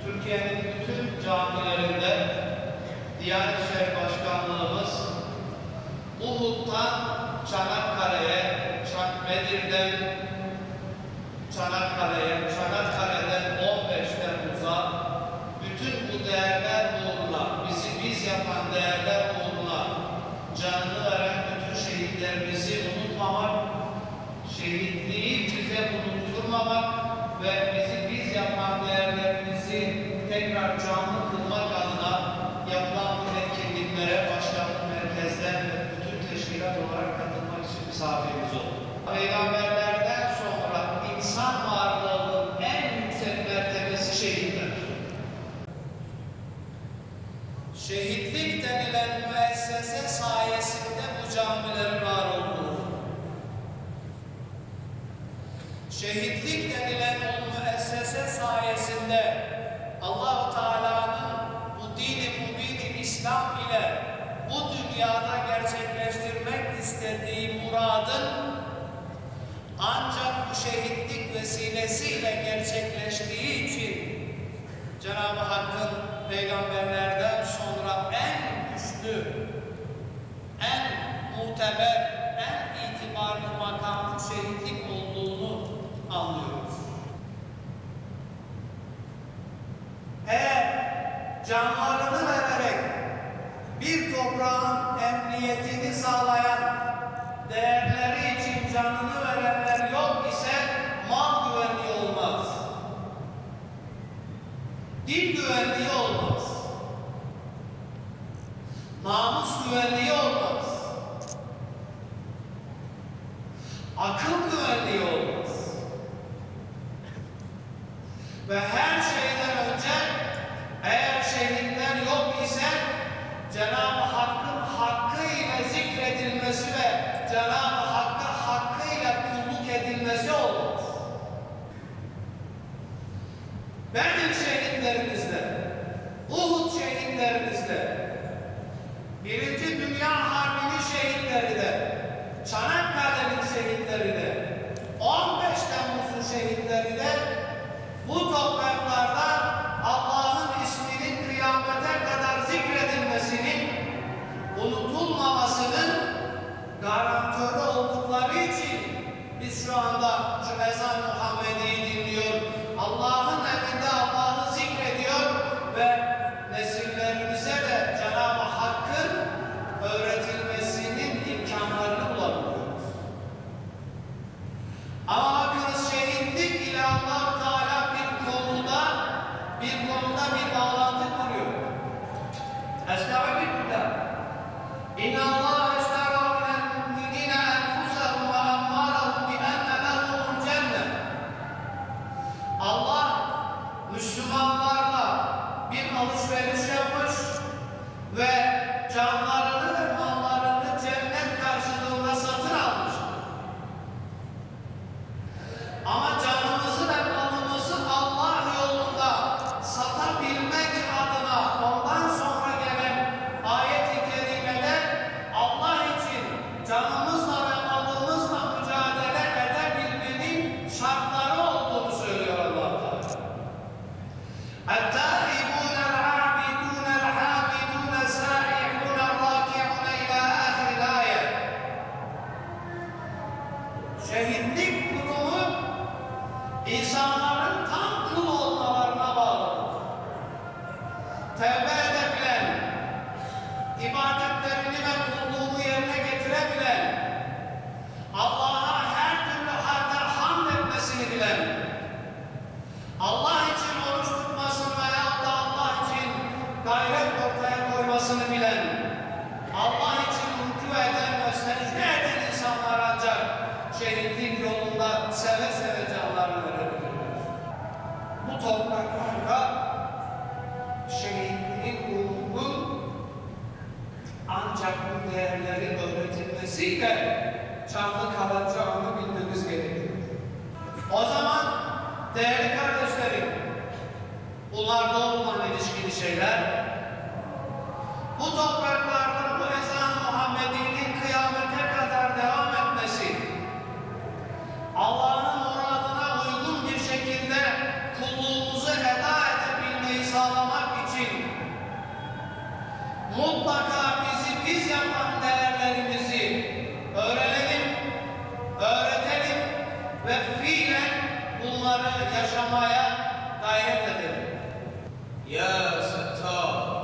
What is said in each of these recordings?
Türkiye'nin bütün camilerinde Diyanet İşleri Başkanlığımız Uhud'dan Çanakkale'ye, Bedir'den Çanakkale'ye, Çanakkale'den 15 Temmuz'a bütün bu değerler uğruna, bizi biz yapan değerler uğruna canını veren bütün şehitlerimizi unutmamak, şehitliği bize unutturmamak ve bizi biz yapan değerlerimizi tekrar canlı kılmak adına yapılan bu etkinliklere başkanlık merkezden ve bütün teşkilat olarak katılmak için misafirimiz oldu. Peygamberlerden sonra insan varlığının en yüksek mertebesi şehitler. Şehitlik denilen müessese sayesinde bu camilerin var olduğu, şehitlik denilen o müessese sayesinde Allah-u Teala'nın bu dini mübin İslam ile bu dünyada gerçekleştirmek istediği muradın ancak bu şehitlik vesilesiyle gerçekleştiği için Cenab-ı Hakk'ın peygamberlerden sonra en güçlü, en muteber, en itibarlı makamın şehitlik olduğunu anlıyoruz. Eğer canlarını vererek bir toprağın emniyetini sağlayan, değerleri için canını verenler yok ise mal güvenliği olmaz. Din güvenliği olmaz. namus güvenliği olmaz. Akıl güvenliği olmaz. Ve her şeyden önce eğer şehitler yok ise Cenab-ı Hakk'ın hakkıyla zikredilmesi ve Cenab-ı Hakk'a hakkıyla kulluk edilmesi olmaz. Bedir şehitlerimizde, Uhud şehitlerimizde, Birinci Dünya Harbi'nin şehitleri de, Çanakkale'nin şehitleri de, 15 Temmuz'un şehitleri de bu topraklarda Allah'ın isminin kıyamete kadar zikredilmesinin, unutulmamasının garantörü oldukları için biz şu anda şu ezan Muhammedi'yi dinliyor, Allah'ın emrinde Allah'ı zikrediyor ve nesillerimize de Cenab-ı Hakk'ın öğretilmesinin imkanlarını bulabiliyoruz. Ama bakınız şehitlik ile Allah-u Teala bir konuda bir bağlantı kuruyor. Estağfirullah. İnna Allah estağfirullah minel müminine enfusahum ve ammalahum bi enne lehumul cennet. Allah Müslümanlarla bir alışveriş yapmış ve canlarını ve mallarını cennet karşılığında satın almıştır. Ama canımızı ve malımızı Allah yolunda satabilmek adına ondan sonra gelen ayet-i kerimede Allah için canımızla ve malımızla mücadele edebilmenin şartları olduğunu söylüyor Allah Teala. التائبون العابدون الحامدون السائحون الراكعون إلى آخر الآية. Şehitlik durumu insanların tam kul olmalarına bağlıdır. Tevbe edebilen, ibadetlerini ve kulluğunu yerine getirebilen, Allah'a her türlü halde hamd etmesini bilen, Allah için oruç tutmasını veyahut da Allah için gayret ortaya koymasını bilen, Allah için rükû eden ve secde eden insanlar ancak şehitlik yolunda seve seve canlarını verebilirler. Bu topraklarda şehitliğin ruhu ancak bu değerlerin öğretilmesiyle canlı kalacağını bilmemiz gerekiyor. O zaman değerli kardeşlerim, bunlar doğrudan ilişkili şeyler. Bu topraklarda bu ezan Muhammedi'nin kıyamete kadar devam etmesi, Allah'ın muradına uygun bir şekilde kulluğumuzu eda edebilmeyi sağlamak için mutlaka biz yapan değerlerimizi öğrenelim, öğretelim ve fiilen bunları yaşamaya gayret edelim. Ya Settar,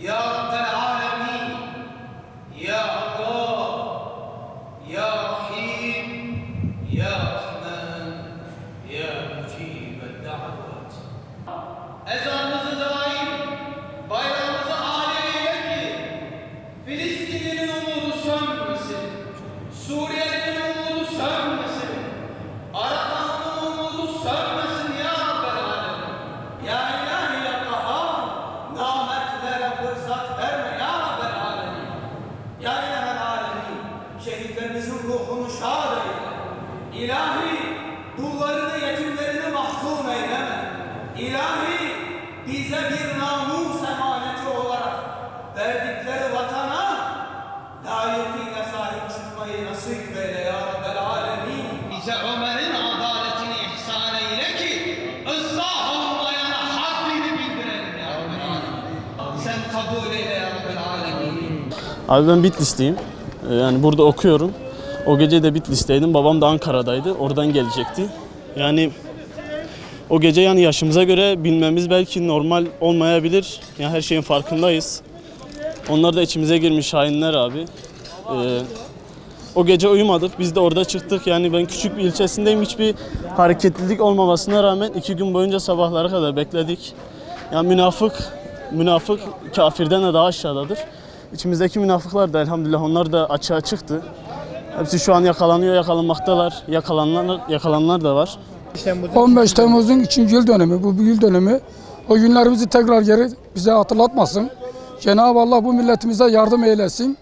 Ya Rabbel Alemin, Ya Allah, Ya Rahim, Ya Rahman, Ya Mucibed Da'vat. Ezanınızı daim, bayrağınızı âli eyle ki Filistin'in umudu sönmesin, Suriye'nin umudu sönmesin, Arakan'ın umudu sönmesin ya Rabbel Alemin. Ya ilahi ya kahhar, namertlere fırsat verme ya Rabbel Alemin. Ya ilahel alemin, şehitlerimizin ruhunu şad eyle. İlahi, dullarını, yetimlerini mahkum eyleme. İlahi, bize bir namus emaneti olarak verdikleri vatana layıkıyla sahip çıkmayı nasip eyle ya Rabbel Alemin. Bize Ömer'in adaletini ihsan eyle ki ıslah olmayana haddini bildirelim ya Rabbel Alemin. Sen kabul eyle ya Rabbel Alemin. Abi ben Bitlisliyim. Yani burada okuyorum. O gece de Bitlis'teydim. Babam da Ankara'daydı. Oradan gelecekti. Yani o gece yani yaşımıza göre bilmemiz belki normal olmayabilir. Yani her şeyin farkındayız. Onlar da içimize girmiş hainler abi. O gece uyumadık. Biz de orada çıktık. Yani ben küçük bir ilçesindeyim. Hiçbir hareketlilik olmamasına rağmen 2 gün boyunca sabahlara kadar bekledik. Yani münafık münafık kafirden de daha aşağıdadır. İçimizdeki münafıklar da elhamdülillah onlar da açığa çıktı. Hepsi şu an yakalanıyor, yakalanmaktalar. Yakalananlar da var. 15 Temmuz'un 2. yıl dönümü, bu yıl dönümü. O günlerimizi tekrar geri bize hatırlatmasın. Cenab-ı Allah bu milletimize yardım eylesin.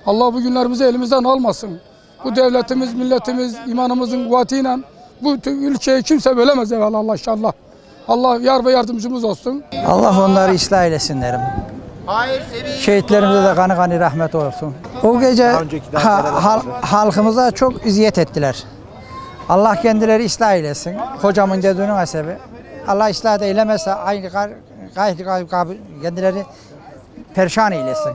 Allah bu günlerimizi elimizden almasın. Bu devletimiz, milletimiz, imanımızın kuvvetiyle bu ülkeyi kimse bölemez evvelallah inşallah. Allah yar ve yardımcımız olsun. Allah onları ıslah eylesin derim. Şehitlerimize de kanı kanı rahmet olsun. O gece halkımıza çok eziyet ettiler. Allah kendileri ıslah eylesin. Kocamın dediğinin hasebi. Allah ıslah da eylemezse aynı kendileri perişan eylesin.